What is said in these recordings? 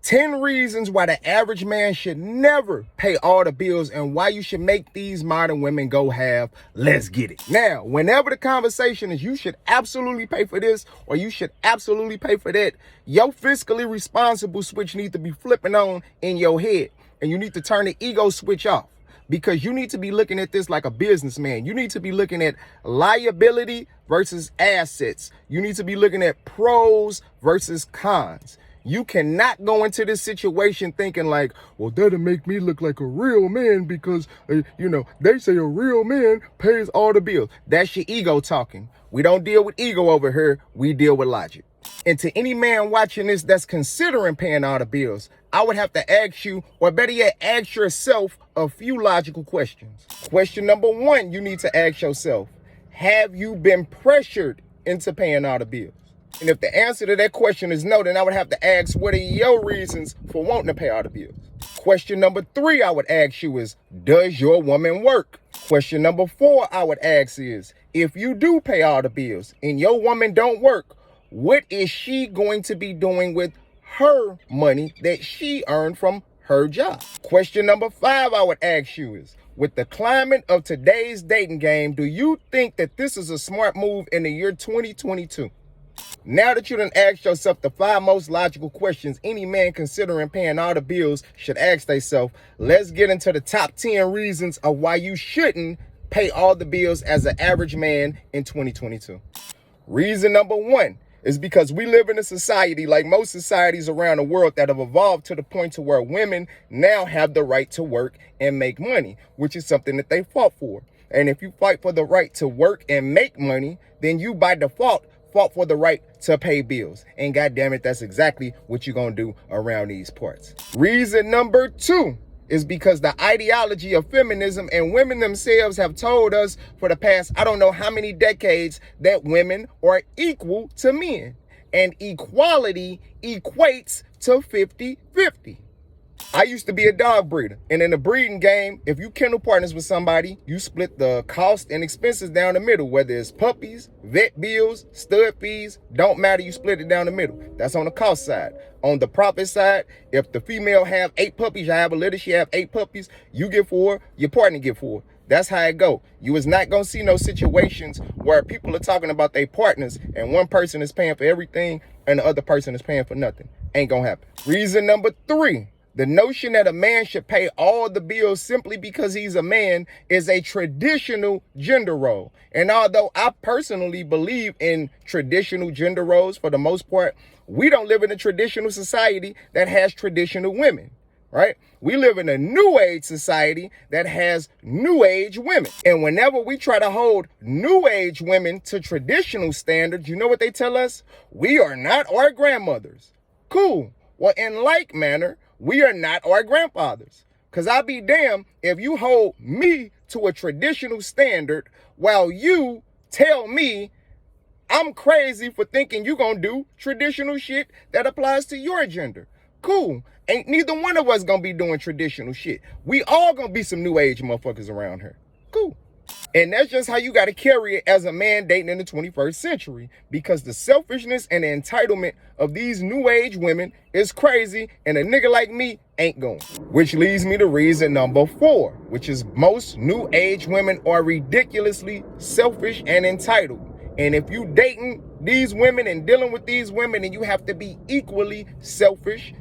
10 reasons why the average man should never pay all the bills and why you should make these modern women go half. Let's get it. Now, whenever the conversation is you should absolutely pay for this or you should absolutely pay for that, your fiscally responsible switch needs to be flipping on in your head, and you need to turn the ego switch off. Because you need to be looking at this like a businessman. You need to be looking at liability versus assets. You need to be looking at pros versus cons. You cannot go into this situation thinking like, well, that'll make me look like a real man because, they say a real man pays all the bills. That's your ego talking. We don't deal with ego over here. We deal with logic. And to any man watching this that's considering paying all the bills, I would have to ask you, or better yet, ask yourself a few logical questions. Question number one, you need to ask yourself, have you been pressured into paying all the bills? And if the answer to that question is no, then I would have to ask, what are your reasons for wanting to pay all the bills? Question number three I would ask you is, does your woman work? Question number four I would ask is, if you do pay all the bills and your woman don't work, what is she going to be doing with her money that she earned from her job? Question number five I would ask you is, with the climate of today's dating game, do you think that this is a smart move in the year 2022? Now that you done asked yourself the 5 most logical questions any man considering paying all the bills should ask themselves, let's get into the top 10 reasons of why you shouldn't pay all the bills as an average man in 2022. Reason number one is because we live in a society like most societies around the world that have evolved to the point to where women now have the right to work and make money, which is something that they fought for. And if you fight for the right to work and make money, then you by default fought for the right to pay bills. And goddamn it, that's exactly what you're gonna do around these parts. Reason number two is because the ideology of feminism and women themselves have told us for the past, I don't know how many decades, that women are equal to men. And equality equates to 50-50. I used to be a dog breeder, and in the breeding game, if you kennel partners with somebody, you split the cost and expenses down the middle, whether it's puppies, vet bills, stud fees, don't matter, you split it down the middle. That's on the cost side. On the profit side, if the female have 8 puppies, you have a litter, she have 8 puppies, you get 4, your partner get 4. That's how it go. You is not gonna see no situations where people are talking about their partners and one person is paying for everything and the other person is paying for nothing. Ain't gonna happen. Reason number 3. The notion that a man should pay all the bills simply because he's a man is a traditional gender role. And although I personally believe in traditional gender roles for the most part, we don't live in a traditional society that has traditional women, right? We live in a new age society that has new age women. And whenever we try to hold new age women to traditional standards, you know what they tell us? We are not our grandmothers. Cool. Well, in like manner, we are not our grandfathers. Because I'll be damned if you hold me to a traditional standard while you tell me I'm crazy for thinking you're going to do traditional shit that applies to your gender. Cool. Ain't neither one of us going to be doing traditional shit. We all going to be some new age motherfuckers around here. Cool. And that's just how you got to carry it as a man dating in the 21st century, because the selfishness and the entitlement of these new age women is crazy, and a nigga like me ain't going. Which leads me to reason number 4, which is most new age women are ridiculously selfish and entitled. And if you dating these women and dealing with these women, then you have to be equally selfish,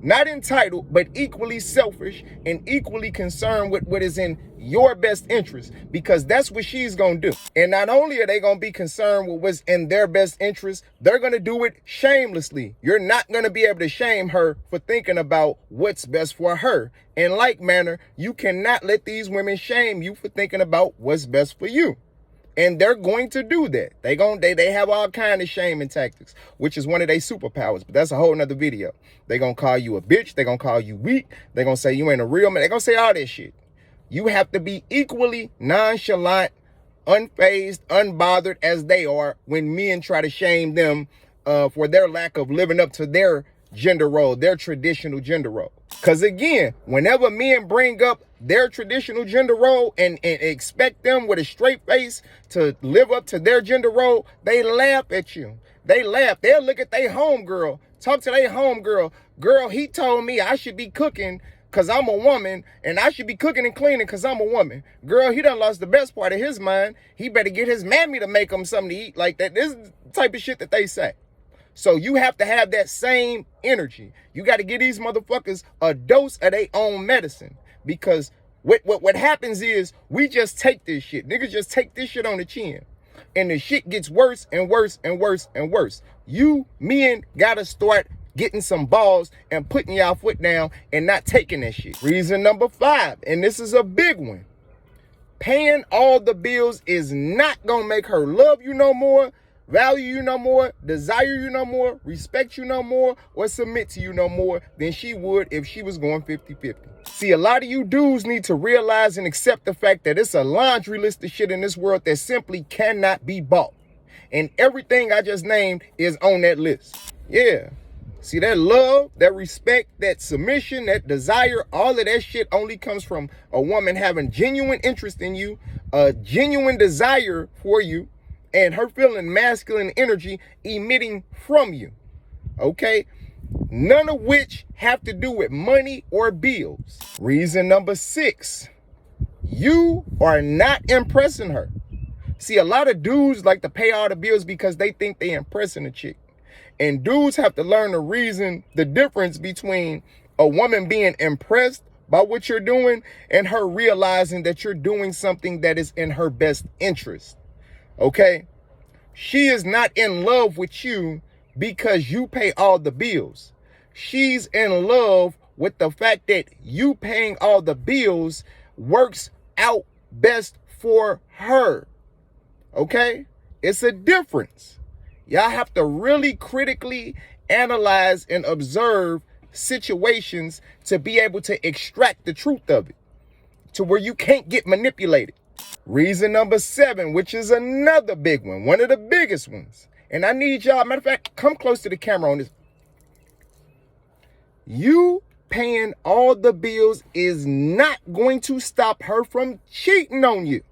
not entitled, but equally selfish and equally concerned with what is in your best interest, because that's what she's going to do. And not only are they going to be concerned with what's in their best interest, they're going to do it shamelessly. You're not going to be able to shame her for thinking about what's best for her. In like manner, you cannot let these women shame you for thinking about what's best for you. And they're going to do that. They have all kind of shaming tactics, which is one of their superpowers. But that's a whole nother video. They're going to call you a bitch. They're going to call you weak. They're going to say you ain't a real man. They're going to say all this shit. You have to be equally nonchalant, unfazed, unbothered as they are when men try to shame them for their lack of living up to their gender role, their traditional gender role. Because again, whenever men bring up their traditional gender role and expect them with a straight face to live up to their gender role, they laugh at you. They laugh. They'll look at their homegirl Talk to their homegirl. Girl, he told me I should be cooking because I'm a woman, and I should be cooking and cleaning because I'm a woman. Girl, he done lost the best part of his mind. He better get his mammy to make him something to eat. Like that. This is the type of shit that they say. So you have to have that same energy. You got to give these motherfuckers a dose of their own medicine. Because what happens is we just take this shit. Niggas just take this shit on the chin. And the shit gets worse and worse and worse and worse. You men gotta start getting some balls and putting y'all foot down and not taking that shit. Reason number 5, and this is a big one. Paying all the bills is not gonna make her love you no more, value you no more, desire you no more, respect you no more, or submit to you no more than she would if she was going 50-50. See, a lot of you dudes need to realize and accept the fact that it's a laundry list of shit in this world that simply cannot be bought. And everything I just named is on that list. Yeah. See, that love, that respect, that submission, that desire, all of that shit only comes from a woman having genuine interest in you, a genuine desire for you, and her feeling masculine energy emitting from you. Okay? None of which have to do with money or bills. Reason number 6, you are not impressing her. See, a lot of dudes like to pay all the bills because they think they impressing a chick. And dudes have to learn the difference between a woman being impressed by what you're doing and her realizing that you're doing something that is in her best interest. Okay? She is not in love with you because you pay all the bills. She's in love with the fact that you paying all the bills works out best for her. Okay? It's a difference. Y'all have to really critically analyze and observe situations to be able to extract the truth of it, to where you can't get manipulated. Reason number 7, which is another big one of the biggest ones. And I need y'all, matter of fact, come close to the camera on this. You paying all the bills is not going to stop her from cheating on you.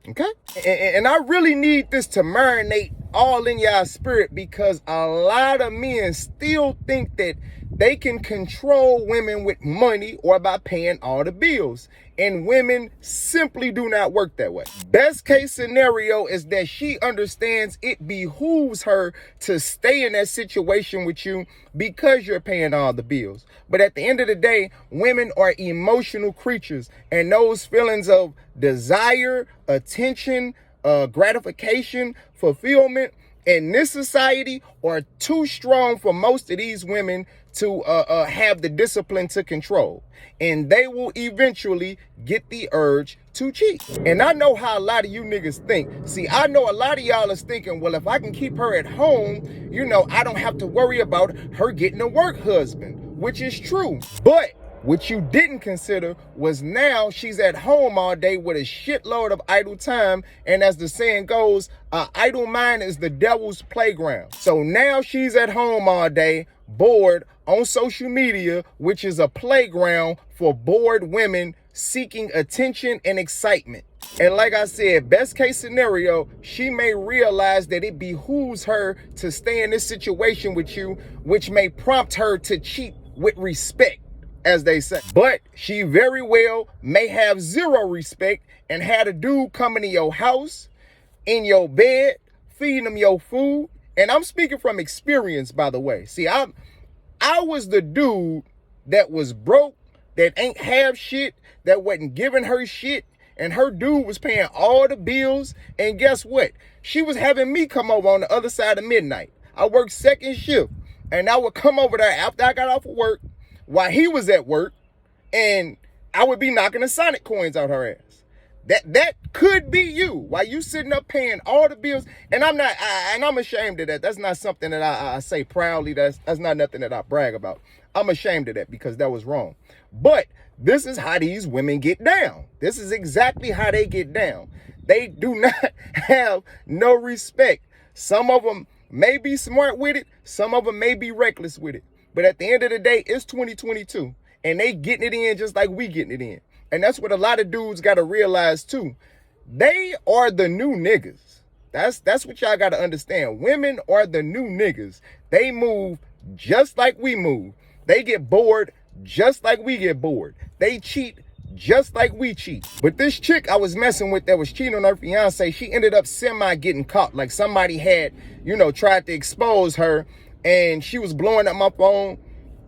Okay? And I really need this to marinate all in y'all spirit, because a lot of men still think that they can control women with money or by paying all the bills. And women simply do not work that way. Best case scenario is that she understands it behooves her to stay in that situation with you because you're paying all the bills. But at the end of the day, women are emotional creatures, and those feelings of desire, attention, gratification, fulfillment in this society are too strong for most of these women to have the discipline to control. And they will eventually get the urge to cheat. And I know how a lot of you niggas think. See, I know a lot of y'all is thinking, well, if I can keep her at home, you know, I don't have to worry about her getting a work husband, which is true. But what you didn't consider was now she's at home all day with a shitload of idle time. And as the saying goes, idle mind is the devil's playground. So now she's at home all day, bored, on social media, which is a playground for bored women seeking attention and excitement. And like I said, best case scenario, she may realize that it behooves her to stay in this situation with you, which may prompt her to cheat with respect, as they say. But she very well may have zero respect and had a dude come into your house, in your bed, feeding them your food. And I'm speaking from experience, by the way. See, I was the dude that was broke, that ain't have shit, that wasn't giving her shit, and her dude was paying all the bills. And guess what? She was having me come over on the other side of midnight. I worked second shift, and I would come over there after I got off of work while he was at work, and I would be knocking the Sonic coins out her ass. That could be you while you sitting up paying all the bills. And I'm ashamed of that. That's not something that I say proudly. That's not nothing that I brag about. I'm ashamed of that because that was wrong. But this is how these women get down. This is exactly how they get down. They do not have no respect. Some of them may be smart with it. Some of them may be reckless with it. But at the end of the day, it's 2022. And they getting it in just like we getting it in. And that's what a lot of dudes got to realize too. They are the new niggas. That's what y'all got to understand. Women are the new niggas. They move just like we move. They get bored just like we get bored. They cheat just like we cheat. But this chick I was messing with that was cheating on her fiance, she ended up semi getting caught. Like somebody had, tried to expose her, and she was blowing up my phone.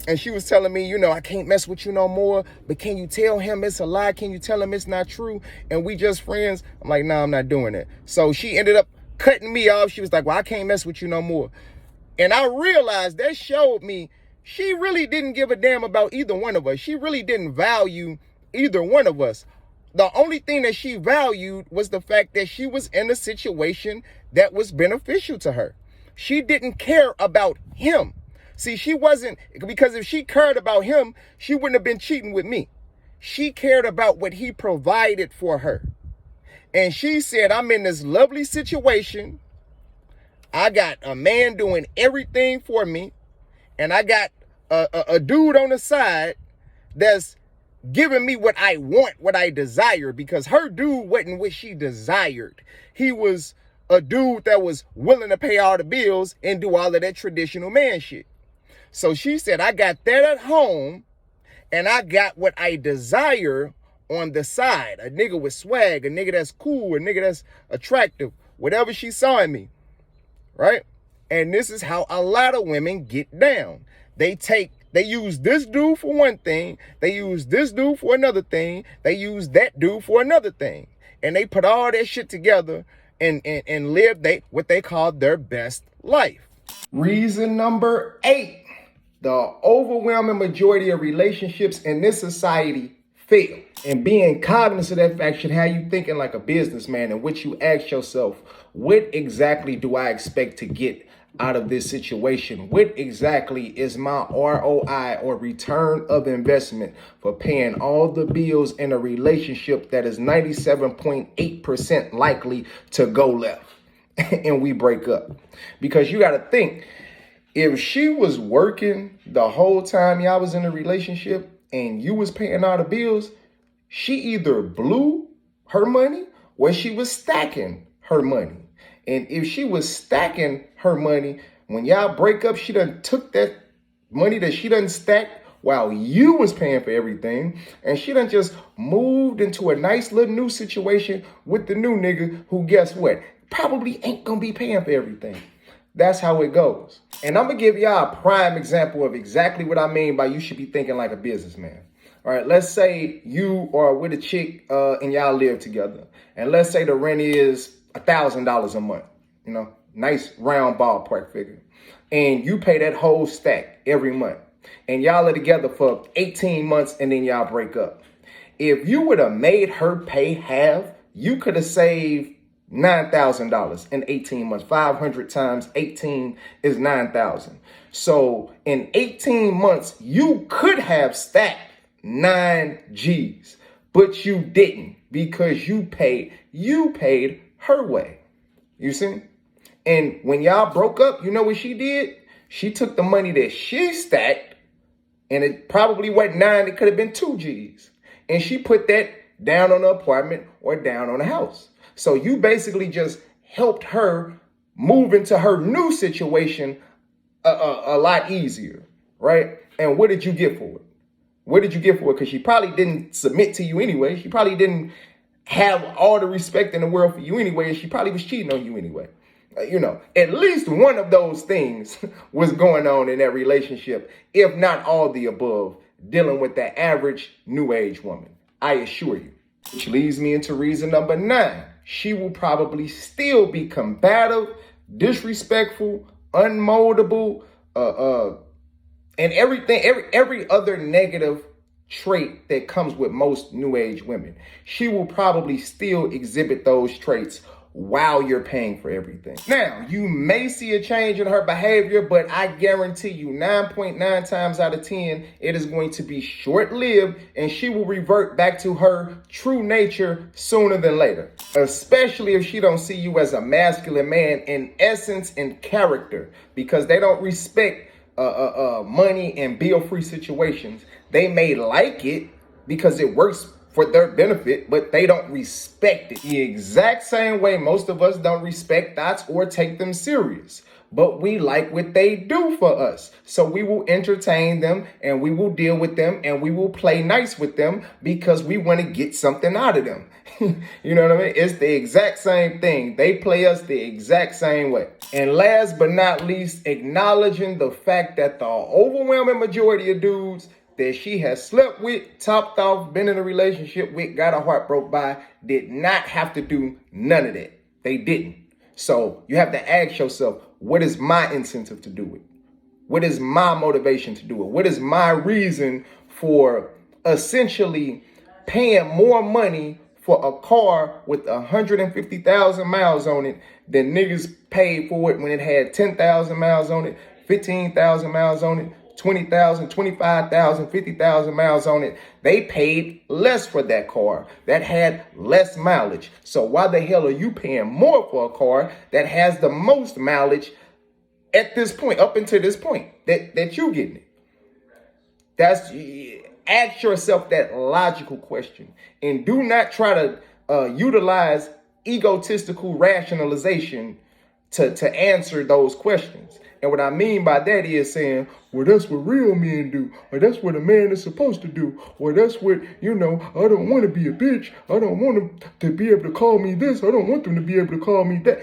And she was telling me, I can't mess with you no more, but can you tell him it's a lie? Can you tell him it's not true? And we just friends? I'm like, nah, I'm not doing it. So she ended up cutting me off. She was like, well, I can't mess with you no more. And I realized that showed me she really didn't give a damn about either one of us. She really didn't value either one of us. The only thing that she valued was the fact that she was in a situation that was beneficial to her. She didn't care about him. See, she wasn't, because if she cared about him, she wouldn't have been cheating with me. She cared about what he provided for her. And she said, I'm in this lovely situation. I got a man doing everything for me. And I got a dude on the side that's giving me what I want, what I desire. Because her dude wasn't what she desired. He was a dude that was willing to pay all the bills and do all of that traditional man shit. So she said, I got that at home, and I got what I desire on the side. A nigga with swag, a nigga that's cool, a nigga that's attractive, whatever she saw in me, right? And this is how a lot of women get down. They use this dude for one thing, they use this dude for another thing, they use that dude for another thing. And they put all that shit together and live what they call their best life. Reason number 8. The overwhelming majority of relationships in this society fail. And being cognizant of that fact should have you thinking like a businessman, in which you ask yourself, what exactly do I expect to get out of this situation? What exactly is my ROI, or return of investment, for paying all the bills in a relationship that is 97.8% likely to go left and we break up? Because you got to think, if she was working the whole time y'all was in a relationship and you was paying all the bills, she either blew her money or she was stacking her money. And if she was stacking her money, when y'all break up, she done took that money that she done stacked while you was paying for everything, and she done just moved into a nice little new situation with the new nigga who, guess what, probably ain't gonna be paying for everything. That's how it goes. And I'm going to give y'all a prime example of exactly what I mean by you should be thinking like a businessman. All right, let's say you are with a chick and y'all live together. And let's say the rent is $1,000 a month. Nice round ballpark figure. And you pay that whole stack every month. And y'all are together for 18 months and then y'all break up. If you would have made her pay half, you could have saved $9,000 in 18 months. 500 times 18 is 9,000. So in 18 months, you could have stacked 9 G's, but you didn't, because you paid her way. You see? And when y'all broke up, you know what she did? She took the money that she stacked, and it probably wasn't 9, it could have been 2 G's. And she put that down on the apartment or down on the house. So you basically just helped her move into her new situation a lot easier, right? And what did you get for it? What did you get for it? Because she probably didn't submit to you anyway. She probably didn't have all the respect in the world for you anyway. And she probably was cheating on you anyway. At least one of those things was going on in that relationship, if not all the above, dealing with that average new age woman, I assure you. Which leads me into reason number 9. She will probably still be combative, disrespectful, unmoldable, and everything, every other negative trait that comes with most new age women. She will probably still exhibit those traits while you're paying for everything. Now, you may see a change in her behavior, but I guarantee you 9.9 times out of 10, it is going to be short-lived, and she will revert back to her true nature sooner than later. Especially if she don't see you as a masculine man in essence and character, because they don't respect money and bill-free situations. They may like it because it works for their benefit, but they don't respect it. The exact same way most of us don't respect thoughts or take them serious. but we like what they do for us. So we will entertain them and we will deal with them and we will play nice with them because we want to get something out of them. You know what I mean? It's the exact same thing. They play us the exact same way. And last but not least, acknowledging the fact that the overwhelming majority of dudes that she has slept with, topped off, been in a relationship with, got her heart broke by, did not have to do none of that. They didn't. So you have to ask yourself, what is my incentive to do it? What is my motivation to do it? What is my reason for essentially paying more money for a car with 150,000 miles on it than niggas paid for it when it had 10,000 miles on it, 15,000 miles on it, 20,000, 25,000, 50,000 miles on it. They paid less for that car that had less mileage. So why the hell are you paying more for a car that has the most mileage at this point, up until this point that you getting it? That's, ask yourself that logical question and do not try to utilize egotistical rationalization to answer those questions. And what I mean by that is saying, well, that's what real men do, or that's what a man is supposed to do, or that's what, I don't want to be a bitch. I don't want them to be able to call me this. I don't want them to be able to call me that.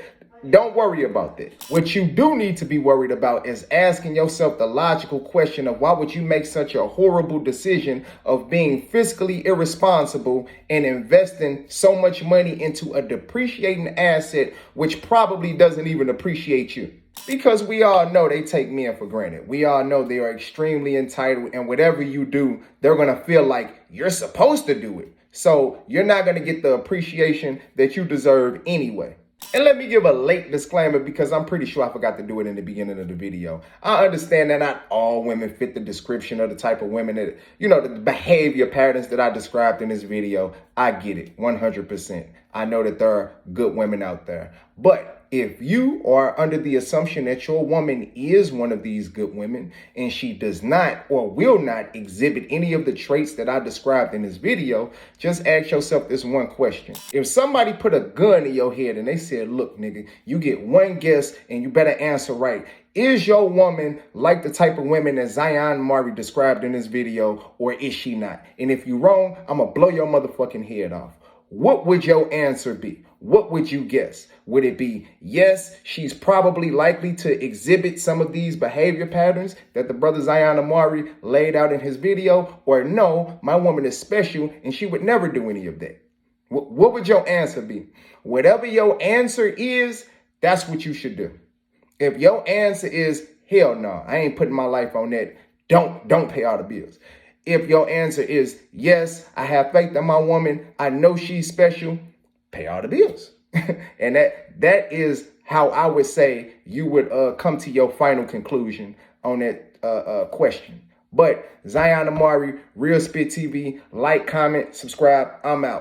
Don't worry about that. What you do need to be worried about is asking yourself the logical question of why would you make such a horrible decision of being fiscally irresponsible and investing so much money into a depreciating asset which probably doesn't even appreciate you? Because we all know they take men for granted. We all know they are extremely entitled, and whatever you do, they're going to feel like you're supposed to do it. So you're not going to get the appreciation that you deserve anyway. And let me give a late disclaimer because I'm pretty sure I forgot to do it in the beginning of the video. I understand that not all women fit the description of the type of women that, the behavior patterns that I described in this video. I get it 100%. I know that there are good women out there. But if you are under the assumption that your woman is one of these good women and she does not or will not exhibit any of the traits that I described in this video, just ask yourself this one question. If somebody put a gun in your head and they said, look, nigga, you get one guess and you better answer right. Is your woman like the type of women that Zion Mari described in this video, or is she not? And if you're wrong, I'm going to blow your motherfucking head off. What would your answer be? What would you guess? Would it be, yes, she's probably likely to exhibit some of these behavior patterns that the brother Zion Amari laid out in his video, or no, my woman is special and she would never do any of that? What would your answer be? Whatever your answer is, that's what you should do. If your answer is, hell no, I ain't putting my life on that, don't pay all the bills. If your answer is, yes, I have faith in my woman, I know she's special, pay all the bills. And that is how I would say you would come to your final conclusion on that question. But Zion Amari, Real Spit TV, like, comment, subscribe. I'm out.